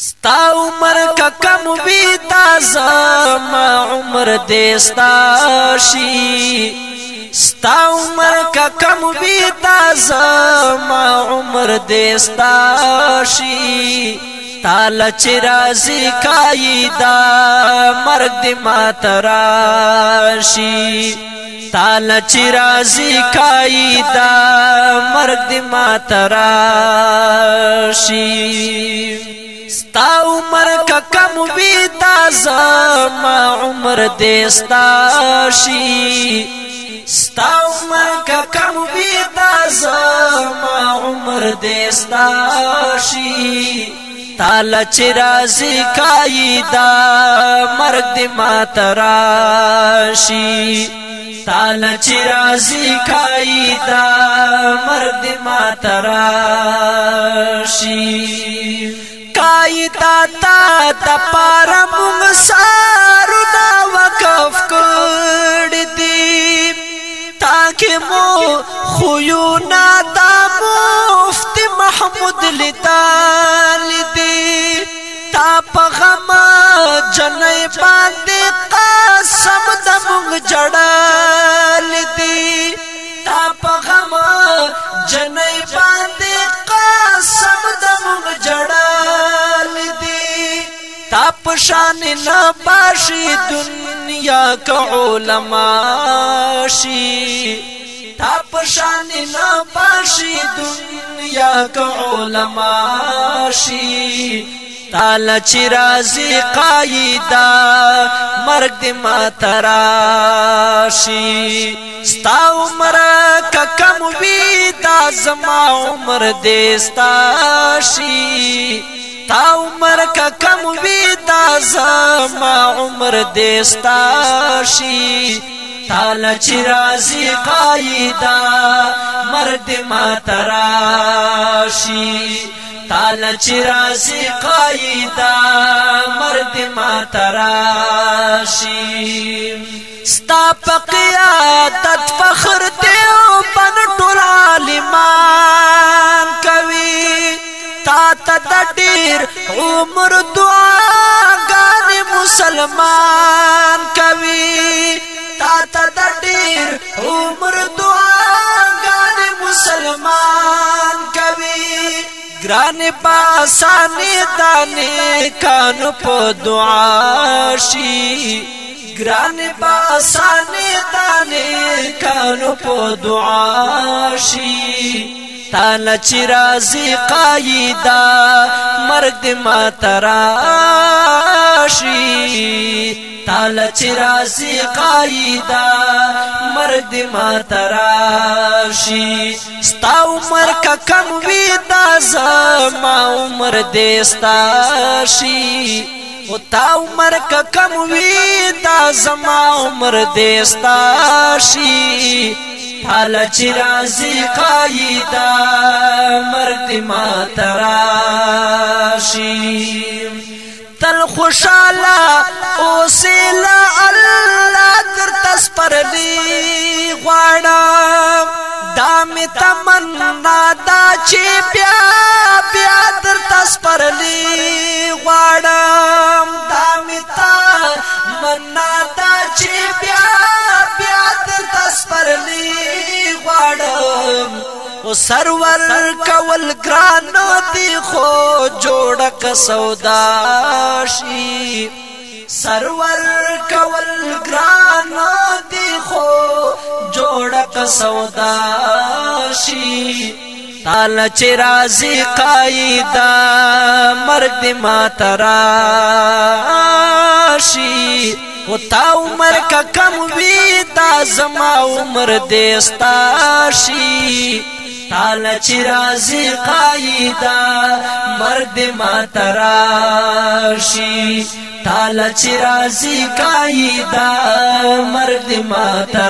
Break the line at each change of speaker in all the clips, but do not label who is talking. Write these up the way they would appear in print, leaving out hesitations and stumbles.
ستا عمر کا کم وی تازه ما عمر دستا شي ستا عمر کا کم وی تازه ما عمر دستا شي تالا چرازی قایدا مرگ دی ماتراشی تالا چرازی قایدا مرگ دی ماتراشی ستا عمر کا کم وی تازه ما عمر دستا شي ستا عمر کا کم وی تازه ما عمر دستا شي تالا چرازی قایدا مرگ دی ماتراشی تالا چرازی قایدا مرگ دی ماتراشی قایدا تا دا پارا مونگ سارو دا وقف کرد دی تاکہ مو خویونا دا مفتی محمود لیدال دی تا پا غم جنائی باندی قاسم دا مونگ جڑال دی تا پا غم جنائی باندی قاسم دا مونگ جڑال دی تا پشان نباشی دنیا کا علماء شی تا پشان نباشی دنیا کا علماء شی تالا چرازی قایدا مرگ دی ماتراشی ستا عمر کا کم وی دا زما عمر دستا شی تا عمر کا کم وی دا زما عمر دستا شی تالا چرازی قایدا مرگ دی ماتراشی تالا چرازی قایدا مرد ماتراشی ستا پا قیادت فخر دیو بن ټول عالمان کوي تا تا دیر عمر دعاگان مسلمان کوي تا تا دیر عمر دعاگان مسلمان کوي گران باسانی دانے کانو پو دعا شی گران باسانی دانے کانو پو دعا شی تالا چرازی قایدا مرگ دی ماتراشی تالا چرازی قایدا مرگ دی ماتراشی ستا عمر کا کم وی دا زما عمر دستا شی او تا عمر کا کم وی دا زما عمر دستا شی تالا چرازی قایدا مرگ دی ماتراشی تل خوشالا اوسیلا اللہ در تسپرلی غواړم دامی تمنا دا چی بیا بیا در تسپرلی غواړم دامی تمنا دا چی بیا بیا در تسپرلی غواړم او سرور کول گرانو دی خو جوړک سودا شي سرور کول گرانو دی خو جوړک سودا شي تالا چرازی قایدا مرگ دی ماتراشی او تا عمر کا کم وی دا زما عمر دستا شی تالا چرازی قایدا مرگ دی ماتراشی تالا چرازی قایدا مرگ دی ماتراشی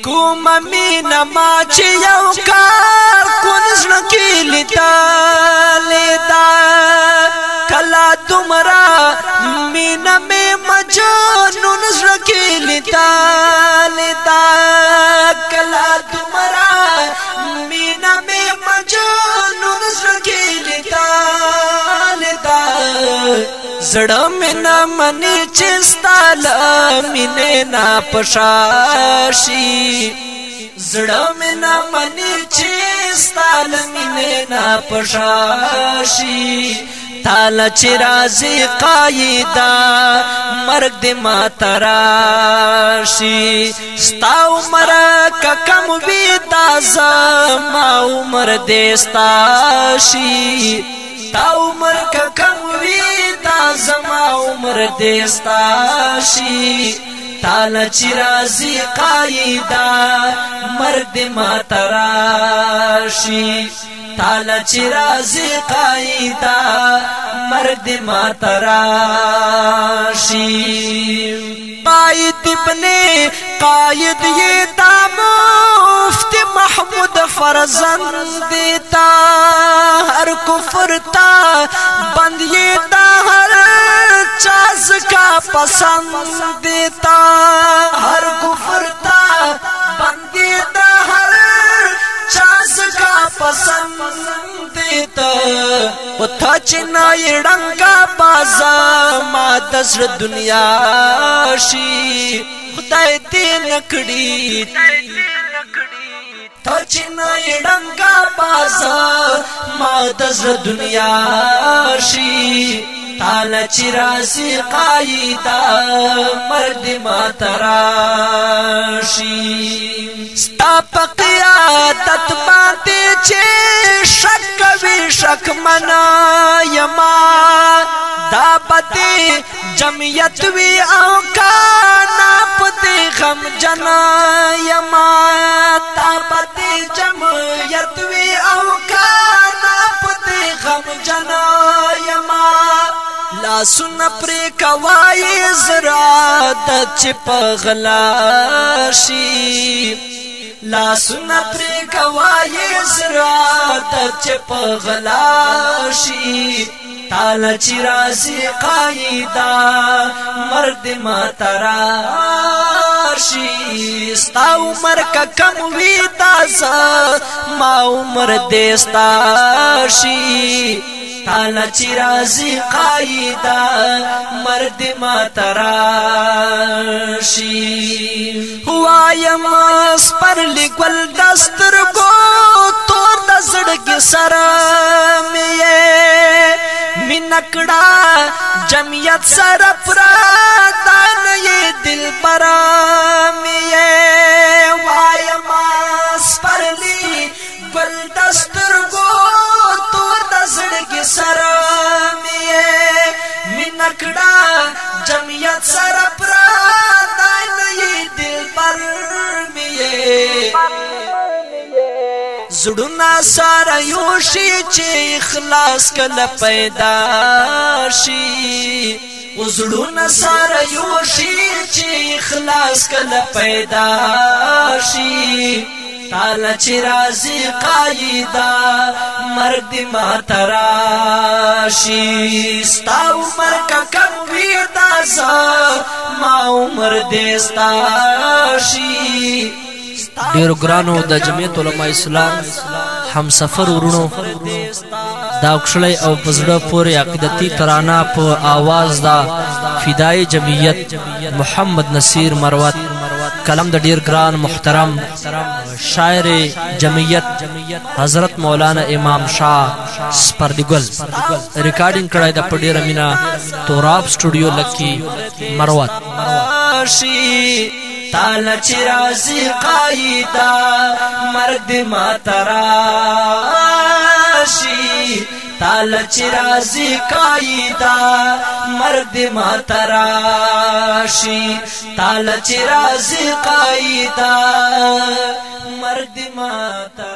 کوم مینا ما چی یو کار کنزن کی لیتا لیتا کلا تمرا مینا میں مجنون زرکی لیتا لیتا کلا تمرا مینا میں مجنون زرکی لیتا زړه مې نه مني چې ستا له مینې نه پشاشي زړه مې نه مني چې ستا له مینې نه پشاشي تاله چې راځي قایدا مرګ دې ماته راشي ستا عمر که کم وي دا زما عمر دې ستا شي تا عمر که کم وي دا زما عمر دې ستا شي تاله چې راځي قایدا مرګ دې ماته راشي تاله چې راځي قایدا مرګ دې ماته راشي قائد ابن قائد یہ دا مفتی محمود فرزند دیتا ہر کفر تا بند یہ دا ہر چاز کا پسند دیتا ہر کفر تا بند یہ دا ہر چاز کا پسند دیتا وتا چنای ډنګا بازا ما دسر دنیا شي خدای دې نکړي تا چنای ډنګا بازا ما دسر دنیا شي تاله چې راځي قایدا مرد ماته راشي ستا په قیادت باندې چې شک کوي شکمنا یما دا پدې جمعیت وی او کانا پدې غم جنا یما دا پدې جمعیت وی او کانا پدې غم جنا یما لا سن پر کوای زرا د چپ غلاشي لا سن پر کوای زرا د چپ غلاشي تاله چې راځي قایدا مرد ماته راشي ستا عمر که کم وي دا زما عمر دې ستا شي تاله چې راځي قایدا مرد ماته راشي وایم سپرلی ګل د سترګو تور د زړګي سره مې مینکړه جمعیت سره پرادان یې دلبره مې وایم سپرلی ګل د سترګو تور د زړګي سره مې مینکړه جمعیت سره پرادان یې دلبر مې زړونه سره یوشي چې اخلاص کله پیدا شي زړونه سره یوشي چې اخلاص کله پیدا شي تاله چې راځي قایدا مرګ دې ماته راشي ستا عمر که کم وي دا زما عمر دې ستا شي ډیرو ګرانو د جمعیت علماء اسلام همسفر ورونو دا وکښلی او په زړه پورې عقیدتي ترانه په آواز دا فدای جمعیت محمد نصیر مروت کلم د ډیر ګران محترم شاعر جمعیت حضرت مولانا امام شاه سپرلیګل ریکارډینګ کړی د په ډیره مینه توراب سټوډیو لکی مروت تاله چې راځي قایدا مرګ دې ماته راشي تاله چې راځي قایدا مرګ دې ماته راشي تاله چې راځي قایدا مرګ دې ماته